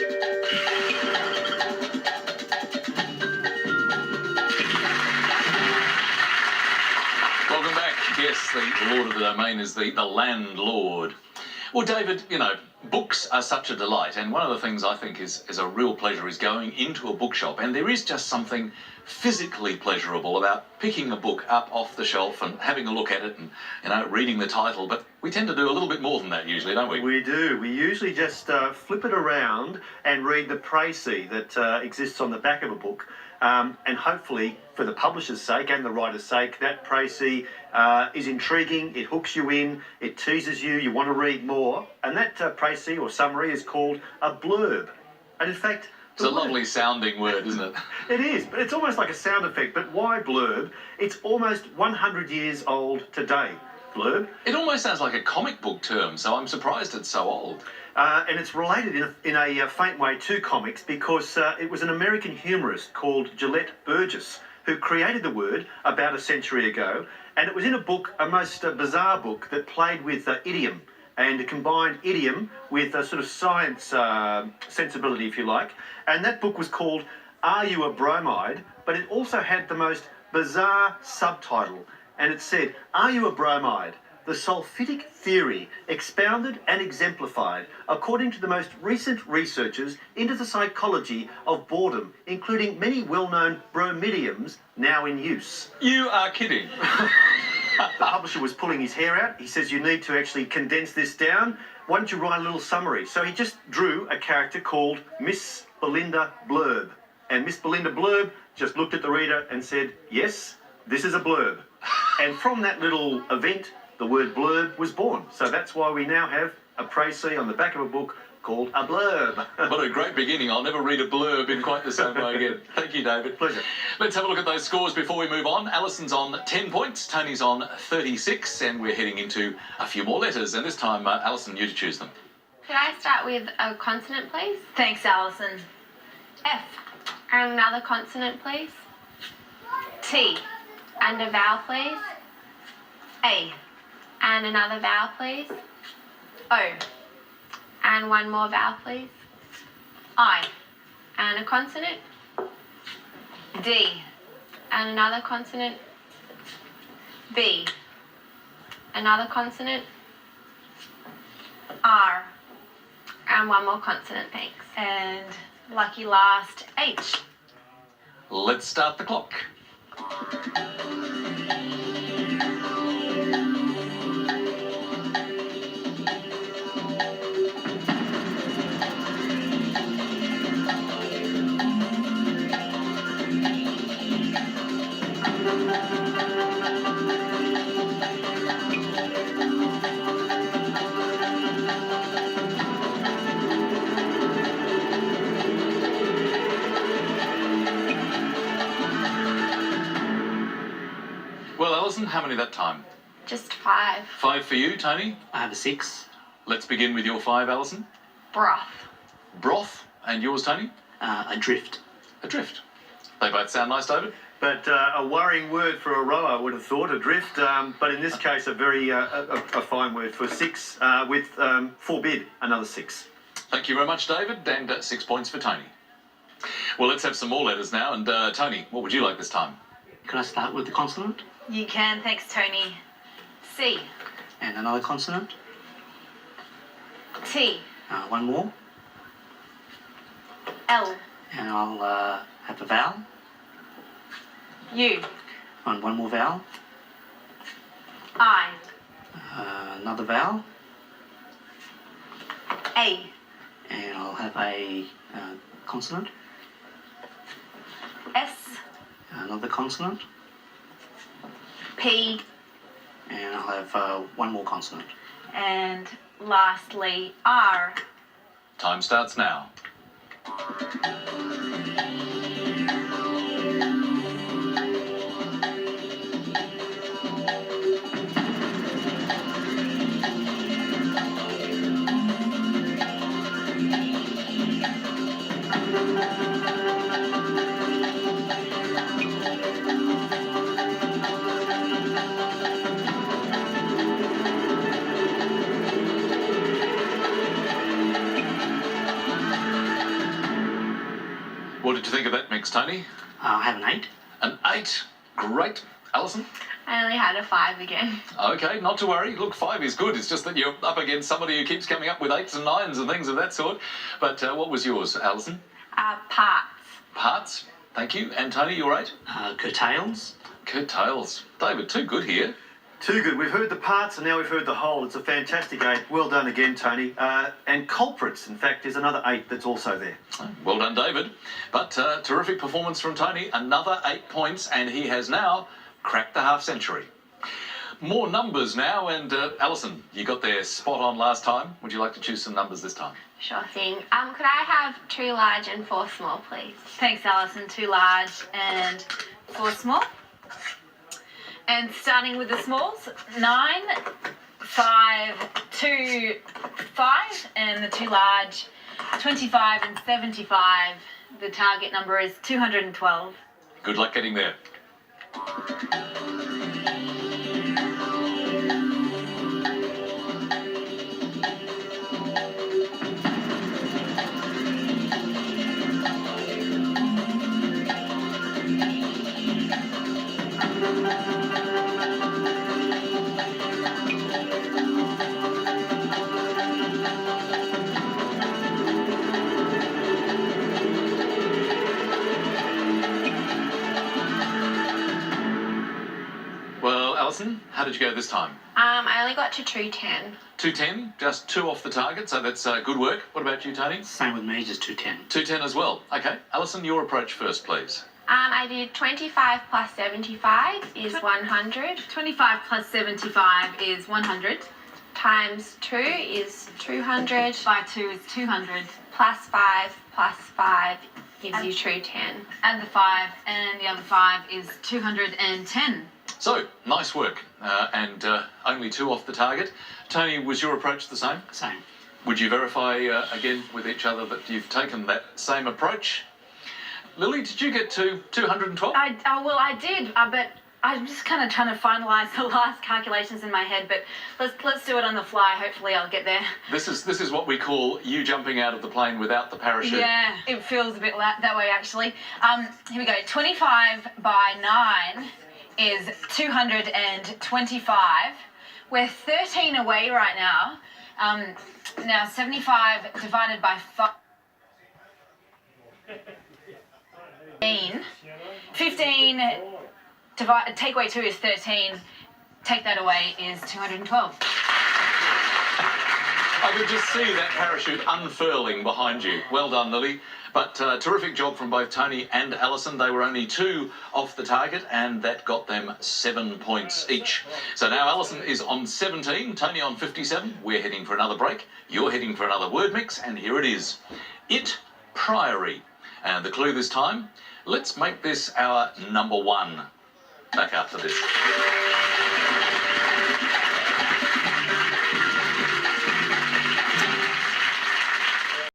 Welcome back. Yes, the lord of the domain is the landlord. Well, David, you know, books are such a delight, and one of the things I think is a real pleasure is going into a bookshop, and there is just something physically pleasurable about picking a book up off the shelf and having a look at it and, you know, reading the title, but we tend to do a little bit more than that usually, don't we? We do. We usually just flip it around and read the précis that exists on the back of a book, and hopefully, for the publisher's sake and the writer's sake, that précis is intriguing, it hooks you in, it teases you, you want to read more, and that précis or summary is called a blurb. And in fact, it's a lovely sounding word, isn't it? It is, but it's almost like a sound effect. But why blurb? It's almost 100 years old today. Blurb. It almost sounds like a comic book term, so I'm surprised it's so old. And it's related in a faint way to comics because it was an American humorist called Gillette Burgess who created the word about a century ago, and it was in a book, a most bizarre book that played with idiom and combined idiom with a sort of science sensibility, if you like. And that book was called Are You a Bromide? But it also had the most bizarre subtitle. And it said, Are You a Bromide? The sulfitic theory expounded and exemplified according to the most recent researches into the psychology of boredom, including many well-known bromidioms now in use. You are kidding. The publisher was pulling his hair out. He says, you need to actually condense this down. Why don't you write a little summary? So he just drew a character called Miss Belinda Blurb. And Miss Belinda Blurb just looked at the reader and said, yes, this is a blurb. And from that little event, the word blurb was born. So that's why we now have a précis on the back of a book called a blurb. What a great beginning. I'll never read a blurb in quite the same way again. Thank you, David. Pleasure. Let's have a look at those scores before we move on. Alison's on 10 points, Tony's on 36, and we're heading into a few more letters. And this time, Alison, you to choose them. Could I start with a consonant, please? Thanks, Alison. F. And another consonant, please. T. And a vowel, please. A. And another vowel, please. O. And one more vowel, please. I. And a consonant. D. And another consonant. B. Another consonant. R. And one more consonant, thanks. And lucky last, H. Let's start the clock. Well, Alison, how many that time? Just 5. 5 for you, Tony. I have a 6. Let's begin with your 5, Alison. Broth. Broth. And yours, Tony? Adrift. Adrift. They both sound nice, David. But a worrying word for a rower, I would have thought, adrift. But in this case, a very a fine word for 6 with forbid, another 6. Thank you very much, David, and 6 points for Tony. Well, let's have some more letters now. And Tony, what would you like this time? Can I start with the consonant? You can, thanks, Tony. C. And another consonant? T. One more. L. And I'll have a vowel. U. And one more vowel. I. Another vowel. A. And I'll have a consonant. S. Another consonant. P. And I'll have one more consonant. And lastly, R. Time starts now. What did you think of that mix, Tony? I have an 8. An 8. Great. Alison? I only had a 5 again. Okay, not to worry. Look, 5 is good. It's just that you're up against somebody who keeps coming up with 8s and 9s and things of that sort. But what was yours, Alison? Parts. Parts. Thank you. And Tony, your 8? Curtails. Curtails. David, too good here. Too good. We've heard the parts and now we've heard the whole. It's a fantastic 8. Well done again, Tony. And culprits, in fact, is another 8 that's also there. Well done, David. But terrific performance from Tony. Another 8 points, and he has now cracked the half century. More numbers now, and Alison, you got there spot on last time. Would you like to choose some numbers this time? Sure thing. Could I have 2 large and 4 small, please? Thanks, Alison. 2 large and 4 small. And starting with the smalls, 9, 5, 2, 5, and the 2 large, 25 and 75. The target number is 212. Good luck getting there. Well, Alison, how did you go this time? I only got to 210. 210, just 2 off the target, so that's good work. What about you, Tony? Same with me, just 210. 210 as well. Okay, Alison, your approach first, please. I did 25 plus 75 is 100. 25 plus 75 is 100. Times 2 is 200. By 2 is 200. Plus 5 gives you 210. Add the 5, and the other 5 is 210. So, nice work. And only 2 off the target. Tony, was your approach the same? Same. Would you verify again with each other that you've taken that same approach? Lily, did you get to 212? Well, I did, but I'm just kind of trying to finalise the last calculations in my head. But let's do it on the fly. Hopefully, I'll get there. This is what we call you jumping out of the plane without the parachute. Yeah, it feels a bit that way actually. Here we go. 25 by 9 is 225. We're 13 away right now. Now 75 divided by 5. 15 take away 2 is 13. Take that away is 212. I could just see that parachute unfurling behind you. Well done, Lily. But terrific job from both Tony and Alison. They were only 2 off the target, and that got them 7 points each. So now Alison is on 17, Tony on 57. We're heading for another break. You're heading for another word mix, and here it is. It Priory. And the clue this time, let's make this our number 1. Back after this.